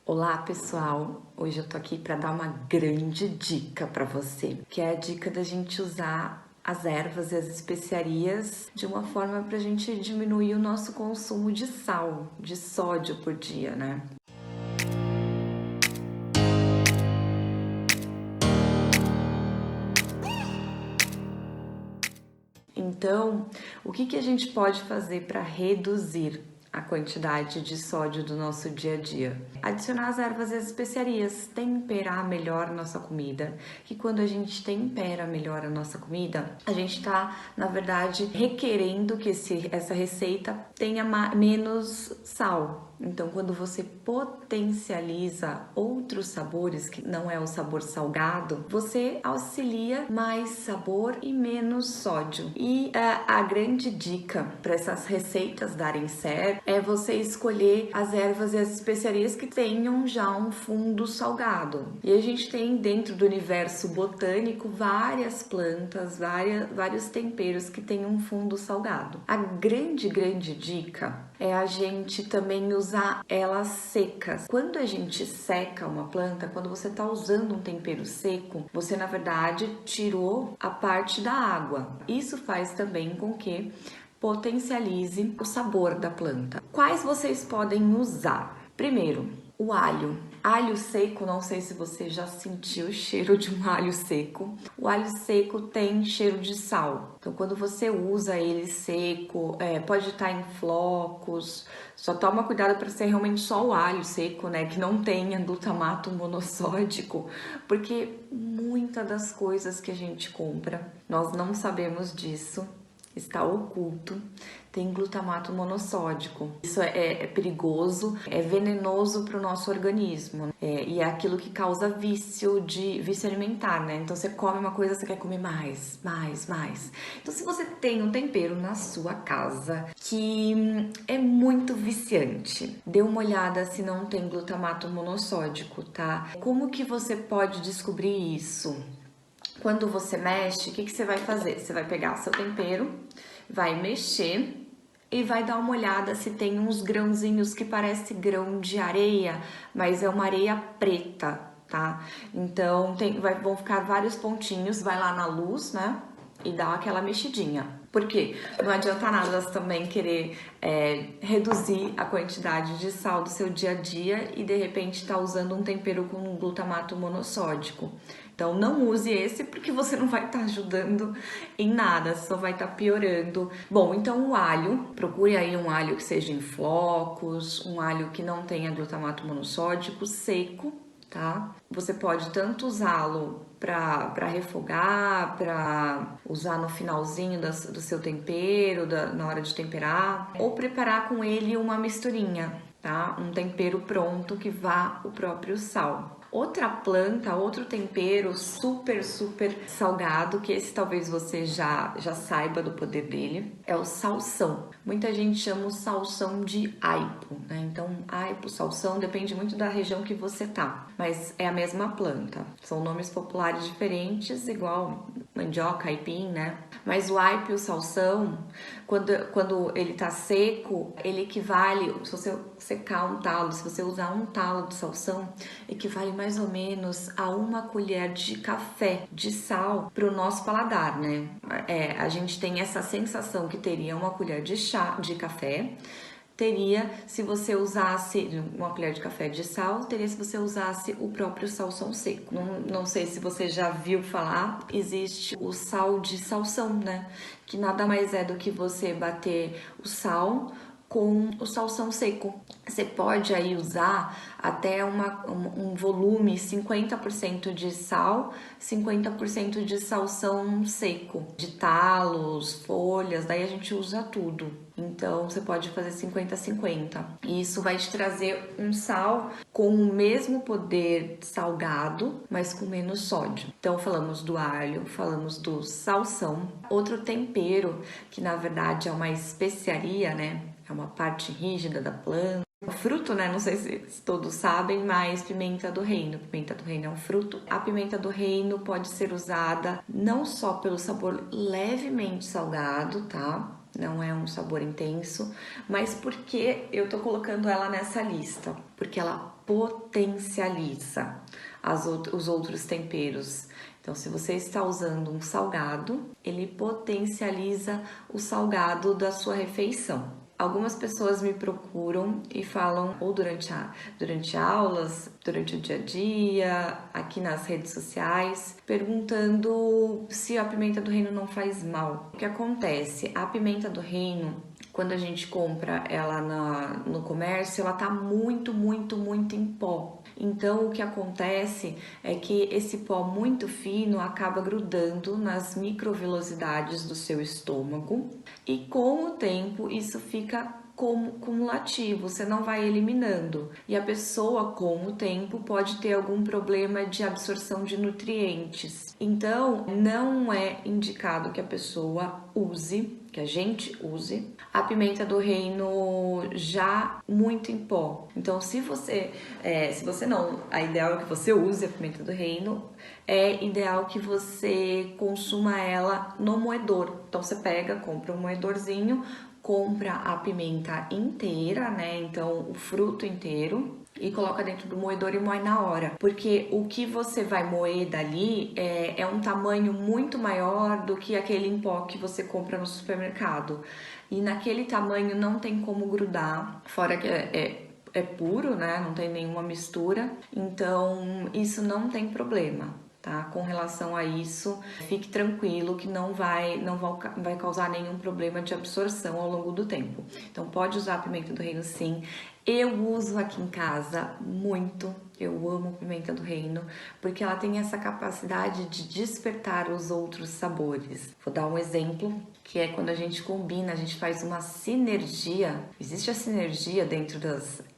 Olá pessoal, hoje eu tô aqui para dar uma grande dica para você, que é a dica da gente usar as ervas e as especiarias de uma forma para a gente diminuir o nosso consumo de sal, de sódio por dia, né? Então, o que a gente pode fazer para reduzir a quantidade de sódio do nosso dia a dia? Adicionar as ervas e as especiarias, temperar melhor a nossa comida. Que quando a gente tempera melhor a nossa comida, a gente está, na verdade, requerendo que essa receita tenha menos sal. Então, quando você potencializa outros sabores, que não é o sabor salgado, você auxilia mais sabor e menos sódio. E a grande dica para essas receitas darem certo é você escolher as ervas e as especiarias que tenham já um fundo salgado. E a gente tem dentro do universo botânico várias plantas, vários temperos que têm um fundo salgado. A grande dica é a gente também usar elas secas. Quando a gente seca uma planta, quando você está usando um tempero seco, você na verdade tirou a parte da água. Isso faz também com que potencialize o sabor da planta. Quais vocês podem usar? Primeiro, o alho. Alho seco, não sei se você já sentiu o cheiro de um alho seco. O alho seco tem cheiro de sal. Então, quando você usa ele seco, pode estar em flocos. Só toma cuidado para ser realmente só o alho seco, né? Que não tenha glutamato monossódico, porque muitas das coisas que a gente compra, nós não sabemos disso. Está oculto, tem glutamato monossódico. Isso é perigoso, é venenoso para o nosso organismo, e é aquilo que causa vício alimentar, né? Então você come uma coisa, você quer comer mais. Então se você tem um tempero na sua casa que é muito viciante, dê uma olhada se não tem glutamato monossódico, tá? Como que você pode descobrir isso? Quando você mexe, o que você vai fazer? Você vai pegar seu tempero, vai mexer e vai dar uma olhada se tem uns grãozinhos que parece grão de areia, mas é uma areia preta, tá? Então vão ficar vários pontinhos, vai lá na luz, né? E dá aquela mexidinha. Por quê? Não adianta nada também querer reduzir a quantidade de sal do seu dia a dia e de repente tá usando um tempero com glutamato monossódico. Então não use esse porque você não vai estar ajudando em nada, só vai estar piorando. Bom, então o alho, procure aí um alho que seja em flocos, um alho que não tenha glutamato monossódico, seco, tá? Você pode tanto usá-lo para refogar, para usar no finalzinho do seu tempero, na hora de temperar, ou preparar com ele uma misturinha, tá? Um tempero pronto que vá o próprio sal. Outra planta, outro tempero super salgado, que esse talvez você já saiba do poder dele, é o salsão. Muita gente chama o salsão de aipo, né? Então, aipo, salsão, depende muito da região que você tá, mas é a mesma planta. São nomes populares diferentes, igual mandioca, aipim, né? Mas o aipo e o salsão, quando ele tá seco, ele equivale, se você secar um talo, se você usar um talo de salsão, equivale mais ou menos a 1 colher de café de sal para o nosso paladar, né? A gente tem essa sensação que teria 1 colher de chá de café, teria se você usasse 1 colher de café de sal, teria se você usasse o próprio salsão seco. Não sei se você já viu falar, existe o sal de salsão, né? Que nada mais é do que você bater o sal com o salsão seco. Você pode aí usar até um volume 50% de sal, 50% de salsão seco, de talos, folhas, daí a gente usa tudo. Então você pode fazer 50-50. E isso vai te trazer um sal com o mesmo poder salgado, mas com menos sódio. Então falamos do alho, falamos do salsão. Outro tempero, que na verdade é uma especiaria, né? É uma parte rígida da planta. O fruto, né? Não sei se todos sabem, mas pimenta do reino. Pimenta do reino é um fruto. A pimenta do reino pode ser usada não só pelo sabor levemente salgado, tá? Não é um sabor intenso, mas porque eu tô colocando ela nessa lista? Porque ela potencializa os outros temperos. Então, se você está usando um salgado, ele potencializa o salgado da sua refeição. Algumas pessoas me procuram e falam, ou durante aulas, durante o dia a dia, aqui nas redes sociais, perguntando se a pimenta do reino não faz mal. O que acontece? A pimenta do reino, quando a gente compra ela no comércio, ela tá muito em pó. Então, o que acontece é que esse pó muito fino acaba grudando nas microvelocidades do seu estômago e com o tempo isso fica cumulativo, você não vai eliminando. E a pessoa, com o tempo, pode ter algum problema de absorção de nutrientes. Então, não é indicado que a pessoa use, que a gente use, a pimenta do reino já muito em pó. Então, se você não, a ideal é que você use a pimenta do reino, é ideal que você consuma ela no moedor. Então, você compra um moedorzinho, compra a pimenta inteira, né? Então, o fruto inteiro, e coloca dentro do moedor e moe na hora. Porque o que você vai moer dali é um tamanho muito maior do que aquele em pó que você compra no supermercado. E naquele tamanho não tem como grudar, fora que é puro, né? Não tem nenhuma mistura. Então, isso não tem problema. Tá? Com relação a isso, fique tranquilo que não vai causar nenhum problema de absorção ao longo do tempo. Então, pode usar a pimenta do reino sim. Eu uso aqui em casa muito, eu amo pimenta do reino, porque ela tem essa capacidade de despertar os outros sabores. Vou dar um exemplo, que é quando a gente combina, a gente faz uma sinergia. Existe a sinergia dentro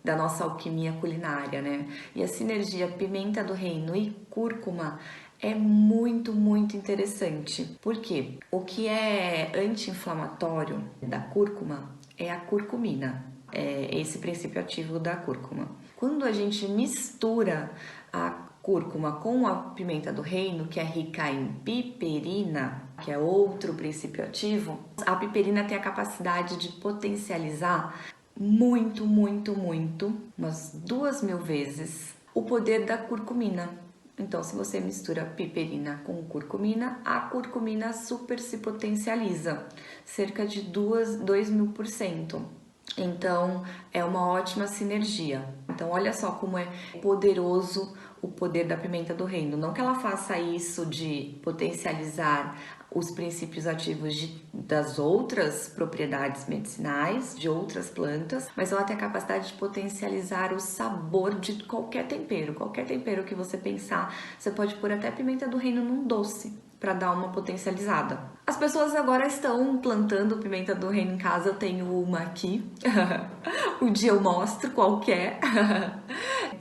da nossa alquimia culinária, né? E a sinergia pimenta do reino e cúrcuma é muito interessante. Por quê? O que é anti-inflamatório da cúrcuma é a curcumina. É esse princípio ativo da cúrcuma. Quando a gente mistura a cúrcuma com a pimenta do reino, que é rica em piperina, que é outro princípio ativo, a piperina tem a capacidade de potencializar muito, umas 2.000 vezes o poder da curcumina. Então, se você mistura piperina com curcumina, a curcumina super se potencializa, cerca de 2.000%. Então, é uma ótima sinergia. Então, olha só como é poderoso o poder da pimenta do reino. Não que ela faça isso de potencializar os princípios ativos das outras propriedades medicinais, de outras plantas, mas ela tem a capacidade de potencializar o sabor de qualquer tempero. Qualquer tempero que você pensar, você pode pôr até pimenta do reino num doce para dar uma potencializada. As pessoas agora estão plantando pimenta do reino em casa, eu tenho uma aqui. Um dia eu mostro qual que é.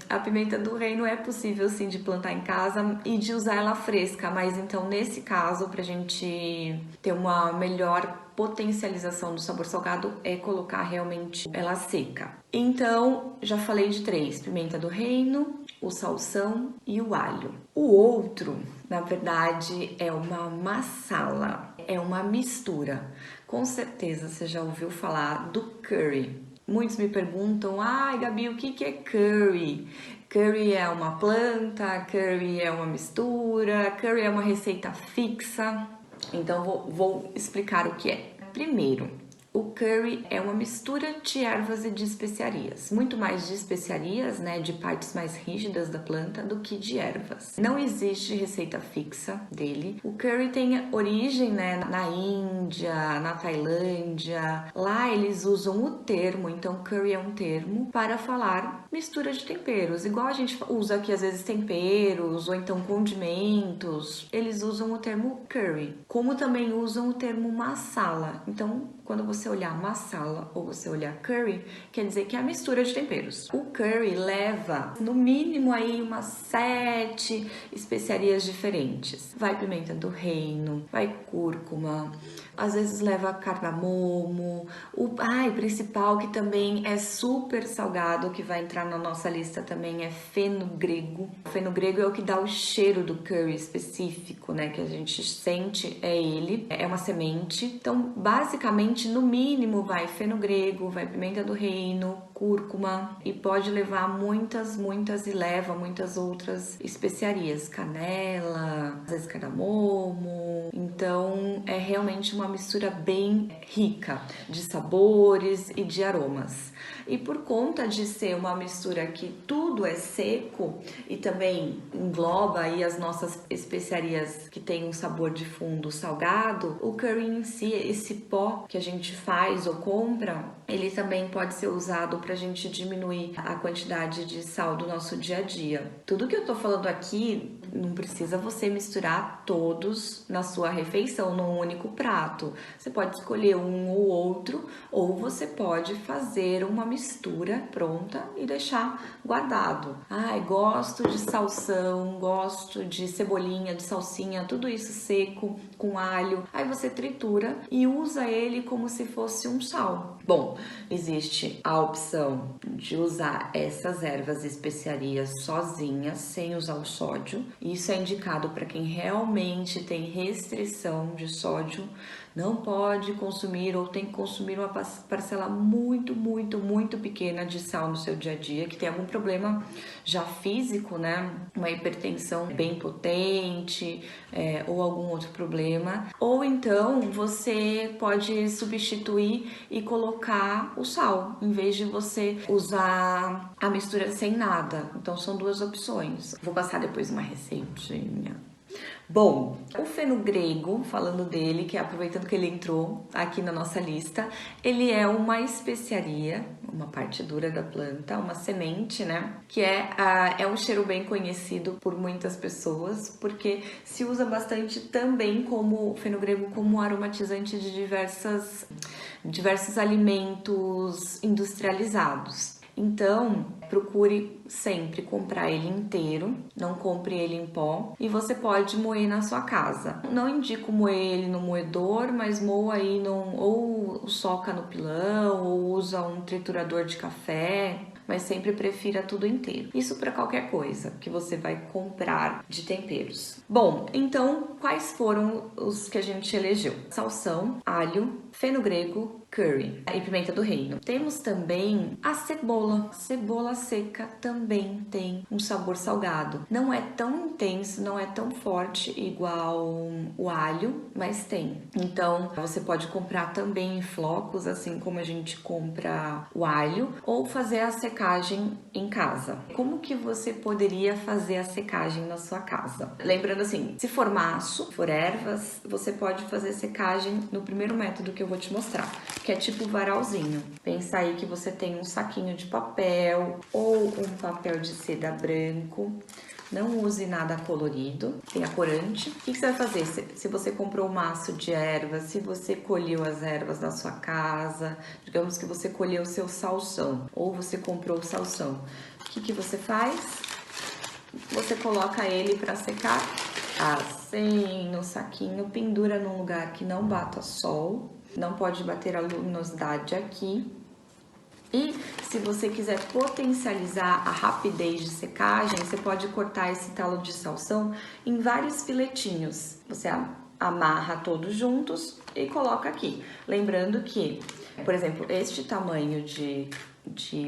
A pimenta do reino é possível sim de plantar em casa e de usar ela fresca, mas então nesse caso, pra gente ter uma melhor potencialização do sabor salgado, é colocar realmente ela seca. Então, já falei de 3, pimenta do reino, o salsão e o alho. O outro, na verdade, é uma massala, é uma mistura. Com certeza você já ouviu falar do curry. Muitos me perguntam, ai Gabi, o que é curry? Curry é uma planta, curry é uma mistura, curry é uma receita fixa. Então vou explicar o que é. Primeiro, o curry é uma mistura de ervas e de especiarias, muito mais de especiarias, né, de partes mais rígidas da planta do que de ervas. Não existe receita fixa dele. O curry tem origem, né, na Índia, na Tailândia. Lá eles usam o termo, então curry é um termo para falar mistura de temperos, igual a gente usa aqui às vezes temperos ou então condimentos. Eles usam o termo curry, como também usam o termo masala. Então, quando você olhar masala ou você olhar curry, quer dizer que é a mistura de temperos. O curry leva no mínimo aí umas 7 especiarias diferentes. Vai pimenta do reino, vai cúrcuma, às vezes leva cardamomo. O principal que também é super salgado, que vai entrar na nossa lista também é fenogrego. O fenogrego é o que dá o cheiro do curry específico, né, que a gente sente, é ele. É uma semente. Então, basicamente Geralmente, no mínimo, vai fenogrego, vai pimenta do reino, cúrcuma e pode levar muitas e leva muitas outras especiarias, canela, às vezes cardamomo. Então é realmente uma mistura bem rica de sabores e de aromas. E por conta de ser uma mistura que tudo é seco e também engloba aí as nossas especiarias que tem um sabor de fundo salgado, o curry em si, esse pó que a gente faz ou compra, ele também pode ser usado para a gente diminuir a quantidade de sal do nosso dia a dia. Tudo que eu tô falando aqui não precisa você misturar todos na sua refeição num único prato. Você pode escolher um ou outro, ou você pode fazer uma mistura pronta e deixar guardado. Ai, gosto de salsão, gosto de cebolinha, de salsinha, tudo isso seco com alho. Aí você tritura e usa ele como se fosse um sal. Bom, existe a opção de usar essas ervas e especiarias sozinhas, sem usar o sódio. Isso é indicado para quem realmente tem restrição de sódio, não pode consumir ou tem que consumir uma parcela muito pequena de sal no seu dia a dia, que tem algum problema já físico, né? Uma hipertensão bem potente, ou algum outro problema. Ou então você pode substituir e colocar o sal, em vez de você usar a mistura sem nada. Então são duas opções. Vou passar depois uma receitinha. Bom, o fenogrego, falando dele, que é aproveitando que ele entrou aqui na nossa lista, ele é uma especiaria, uma parte dura da planta, uma semente, né? Que é um cheiro bem conhecido por muitas pessoas, porque se usa bastante também como fenogrego como aromatizante de diversos alimentos industrializados. Então, procure sempre comprar ele inteiro, não compre ele em pó, e você pode moer na sua casa. Não indico moer ele no moedor, mas moa aí ou soca no pilão, ou usa um triturador de café, mas sempre prefira tudo inteiro. Isso para qualquer coisa que você vai comprar de temperos. Bom, então quais foram os que a gente elegeu? Salsão, alho, fenogrego, curry e pimenta do reino. Temos também a cebola. Cebola seca também tem um sabor salgado. Não é tão intenso, não é tão forte igual o alho, mas tem. Então, você pode comprar também em flocos, assim como a gente compra o alho, ou fazer a secagem em casa. Como que você poderia fazer a secagem na sua casa? Lembrando assim, se for maço, for ervas, você pode fazer secagem no primeiro método que eu vou te mostrar, que é tipo varalzinho. Pensa aí que você tem um saquinho de papel ou um papel de seda branco. Não use nada colorido, tenha corante. O que você vai fazer? Se você comprou um maço de ervas, se você colheu as ervas da sua casa, digamos que você colheu o seu salsão ou você comprou o salsão, o que você faz? Você coloca ele para secar assim no saquinho, pendura num lugar que não bata sol. Não pode bater a luminosidade aqui. E se você quiser potencializar a rapidez de secagem, você pode cortar esse talo de salsão em vários filetinhos. Você amarra todos juntos e coloca aqui. Lembrando que, por exemplo, este tamanho de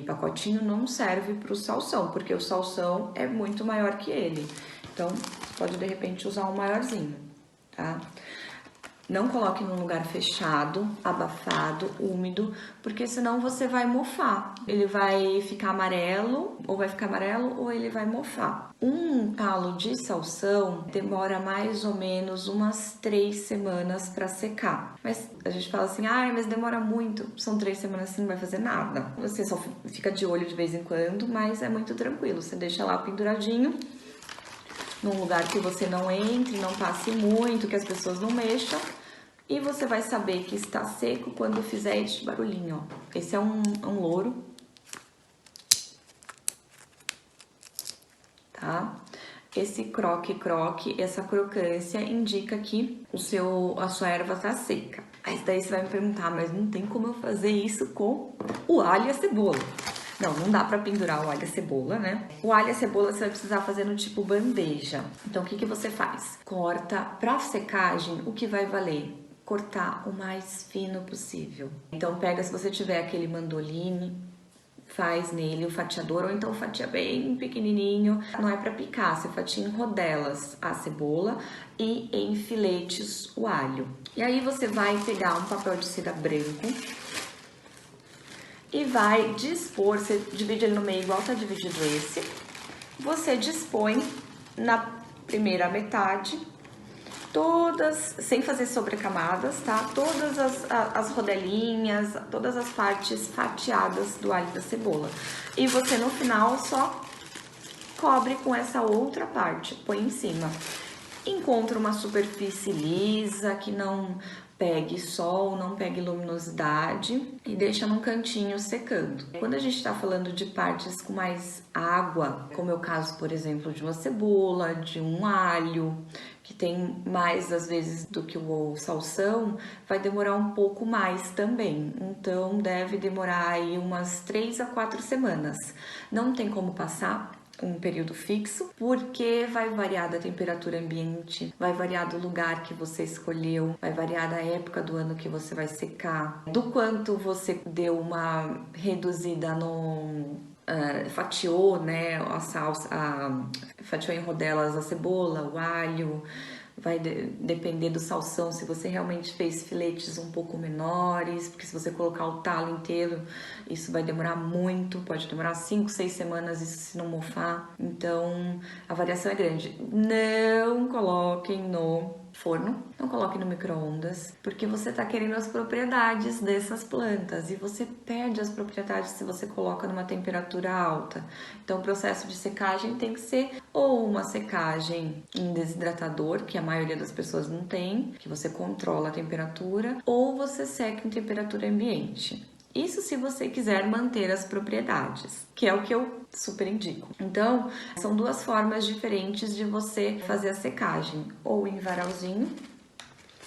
pacotinho não serve para o salsão, porque o salsão é muito maior que ele. Então, você pode de repente usar um maiorzinho, tá? Não coloque num lugar fechado, abafado, úmido, porque senão você vai mofar. Ele vai ficar amarelo, ou ele vai mofar. Um talo de salsão demora mais ou menos umas 3 semanas para secar. Mas a gente fala assim, mas demora muito. São 3 semanas, você não vai fazer nada. Você só fica de olho de vez em quando, mas é muito tranquilo. Você deixa lá penduradinho, num lugar que você não entre, não passe muito, que as pessoas não mexam. E você vai saber que está seco quando fizer este barulhinho, ó. Esse é um louro, tá? Esse croque-croque, essa crocância indica que a sua erva tá seca. Aí daí você vai me perguntar, mas não tem como eu fazer isso com o alho e a cebola? Não dá pra pendurar o alho e a cebola, né? O alho e a cebola você vai precisar fazer no tipo bandeja. Então, o que você faz? Corta pra secagem o que vai valer. cortar o mais fino possível. Então pega, se você tiver aquele mandoline, faz nele o fatiador, ou então fatia bem pequenininho. Não é para picar, você fatia em rodelas a cebola e em filetes o alho. E aí você vai pegar um papel de cera branco e vai dispor, você divide ele no meio igual tá dividido esse. Você dispõe na primeira metade todas, sem fazer sobrecamadas, tá? Todas as rodelinhas, todas as partes fatiadas do alho e da cebola. E você no final só cobre com essa outra parte, põe em cima. Encontra uma superfície lisa, que não pegue sol, não pegue luminosidade e deixa num cantinho secando. Quando a gente está falando de partes com mais água, como é o caso, por exemplo, de uma cebola, de um alho, que tem mais às vezes do que o salsão, vai demorar um pouco mais também. Então deve demorar aí umas 3 a 4 semanas. Não tem como passar um período fixo, porque vai variar da temperatura ambiente, vai variar do lugar que você escolheu, vai variar da época do ano que você vai secar, do quanto você deu uma reduzida no fatiou, né, a salsa, fatiou em rodelas a cebola, o alho. Vai depender do salsão, se você realmente fez filetes um pouco menores, porque se você colocar o talo inteiro, isso vai demorar muito, pode demorar 5, 6 semanas isso se não mofar. Então, a variação é grande. Não coloquem no forno, não coloque no micro-ondas, porque você está querendo as propriedades dessas plantas e você perde as propriedades se você coloca numa temperatura alta. Então, o processo de secagem tem que ser ou uma secagem em desidratador, que a maioria das pessoas não tem, que você controla a temperatura, ou você seca em temperatura ambiente. Isso se você quiser manter as propriedades, que é o que eu super indico. Então, são duas formas diferentes de você fazer a secagem, ou em varalzinho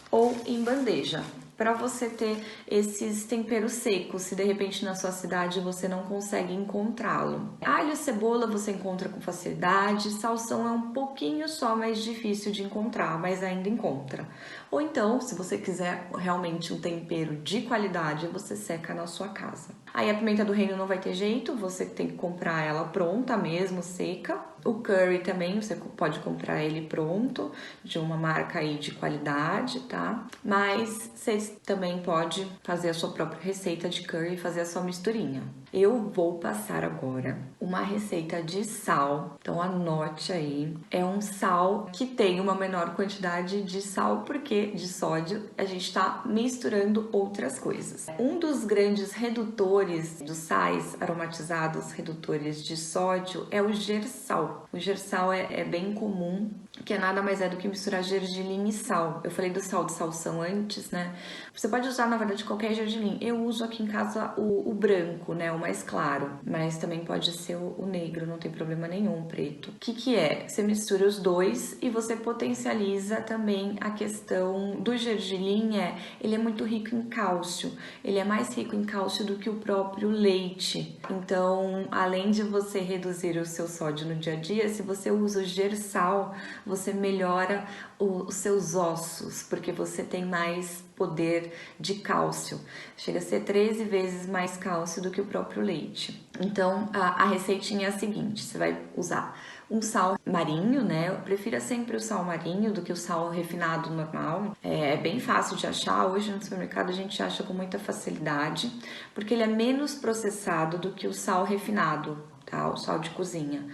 ou em bandeja, para você ter esses temperos secos, se de repente na sua cidade você não consegue encontrá-lo. Alho e cebola você encontra com facilidade, salsão é um pouquinho só mais difícil de encontrar, mas ainda encontra. Ou então, se você quiser realmente um tempero de qualidade, você seca na sua casa. Aí a pimenta do reino não vai ter jeito, você tem que comprar ela pronta mesmo, seca. O curry também, você pode comprar ele pronto, de uma marca aí de qualidade, tá? Mas você também pode fazer a sua própria receita de curry e fazer a sua misturinha. Eu vou passar agora uma receita de sal, então anote aí. É um sal que tem uma menor quantidade de sal, porque de sódio a gente está misturando outras coisas. Um dos grandes redutores dos sais aromatizados, redutores de sódio, é o gersal. O gersal é bem comum, que nada mais é do que misturar gergelim e sal. Eu falei do sal de salsão antes, né? Você pode usar, na verdade, qualquer gergelim. Eu uso aqui em casa o branco, né? O mais claro. Mas também pode ser o negro, não tem problema nenhum, o preto. O que é? Você mistura os dois e você potencializa também a questão do gergelim. Ele é muito rico em cálcio. Ele é mais rico em cálcio do que o próprio leite. Então, além de você reduzir o seu sódio no dia a dia, se você usa o gersal, você melhora os seus ossos, porque você tem mais poder de cálcio. Chega a ser 13 vezes mais cálcio do que o próprio leite. Então, a receitinha é a seguinte, você vai usar um sal marinho, né? Eu prefiro sempre o sal marinho do que o sal refinado normal. É bem fácil de achar, hoje no supermercado a gente acha com muita facilidade, porque ele é menos processado do que o sal refinado, tá? O sal de cozinha.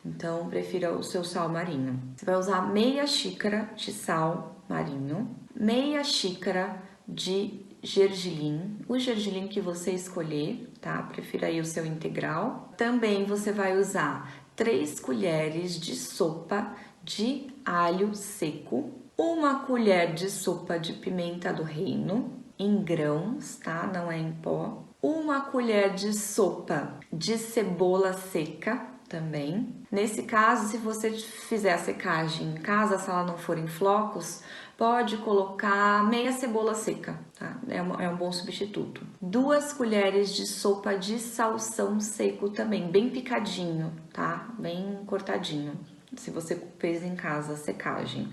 Então, prefira o seu sal marinho. Você vai usar meia xícara de sal marinho, meia xícara de gergelim, o gergelim que você escolher, tá? Prefira aí o seu integral. Também você vai usar 3 colheres de sopa de alho seco, 1 colher de sopa de pimenta do reino, em grãos, tá? Não é em pó. 1 colher de sopa de cebola seca, também. Nesse caso, se você fizer a secagem em casa, se ela não for em flocos, pode colocar meia cebola seca, tá? É um bom substituto. 2 colheres de sopa de salsão seco também, bem picadinho, tá? Bem cortadinho. se você fez em casa a secagem.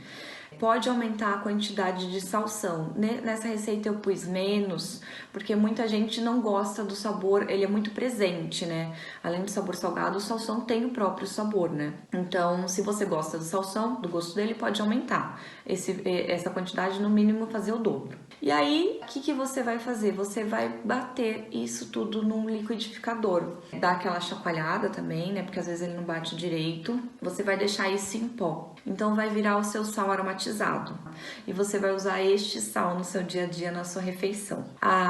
Pode aumentar a quantidade de salsão. Nessa receita eu pus menos, porque muita gente não gosta do sabor, ele é muito presente, né? Além do sabor salgado, o salsão tem o próprio sabor, né? Então, se você gosta do salsão, do gosto dele, pode aumentar essa quantidade, no mínimo fazer o dobro. E aí, o que você vai fazer? Você vai bater isso tudo num liquidificador. Dá aquela chacoalhada também, né? Porque às vezes ele não bate direito. Você vai deixar isso em pó. Então vai virar o seu sal aromatizado. E você vai usar este sal no seu dia a dia, na sua refeição.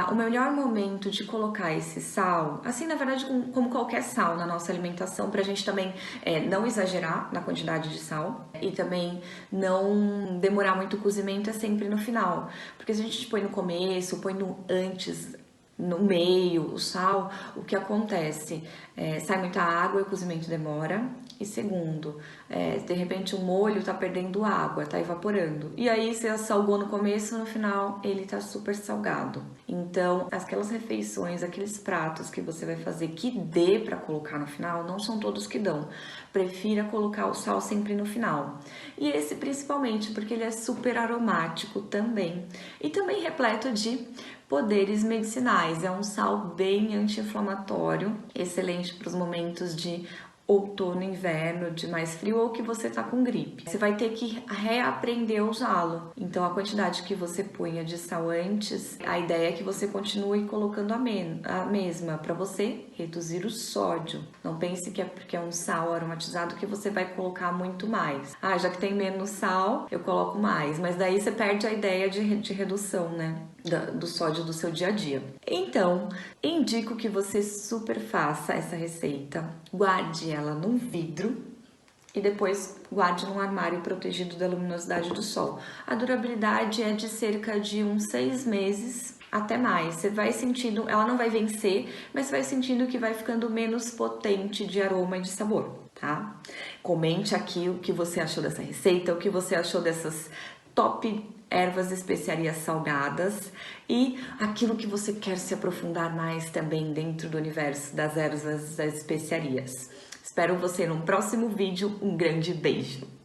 O melhor momento de colocar esse sal, assim, na verdade, como qualquer sal na nossa alimentação, pra gente também não exagerar na quantidade de sal e também não demorar muito o cozimento, é sempre no final. Porque se a gente põe no começo, põe no antes, no meio, o sal, o que acontece? Sai muita água e o cozimento demora. E segundo, de repente o molho tá perdendo água, tá evaporando. E aí você salgou no começo, no final ele tá super salgado. Então, aquelas refeições, aqueles pratos que você vai fazer que dê pra colocar no final, não são todos que dão. Prefira colocar o sal sempre no final. E esse principalmente porque ele é super aromático também. E também repleto de poderes medicinais. É um sal bem anti-inflamatório, excelente para os momentos de outono, inverno, de mais frio ou que você tá com gripe. Você vai ter que reaprender a usá-lo. Então a quantidade que você punha de sal antes, a ideia é que você continue colocando a mesma para você reduzir o sódio. Não pense que é porque é um sal aromatizado que você vai colocar muito mais. Já que tem menos sal, eu coloco mais. Mas daí você perde a ideia de redução, né? Do sódio do seu dia a dia. Então, indico que você super faça essa receita, guarde ela num vidro e depois guarde num armário protegido da luminosidade do sol. A durabilidade é de cerca de uns 6 meses, até mais. Você vai sentindo, ela não vai vencer, mas você vai sentindo que vai ficando menos potente de aroma e de sabor, tá? Comente aqui o que você achou dessa receita, o que você achou dessas top ervas e especiarias salgadas e aquilo que você quer se aprofundar mais também dentro do universo das ervas e das especiarias. Espero você no próximo vídeo. Um grande beijo!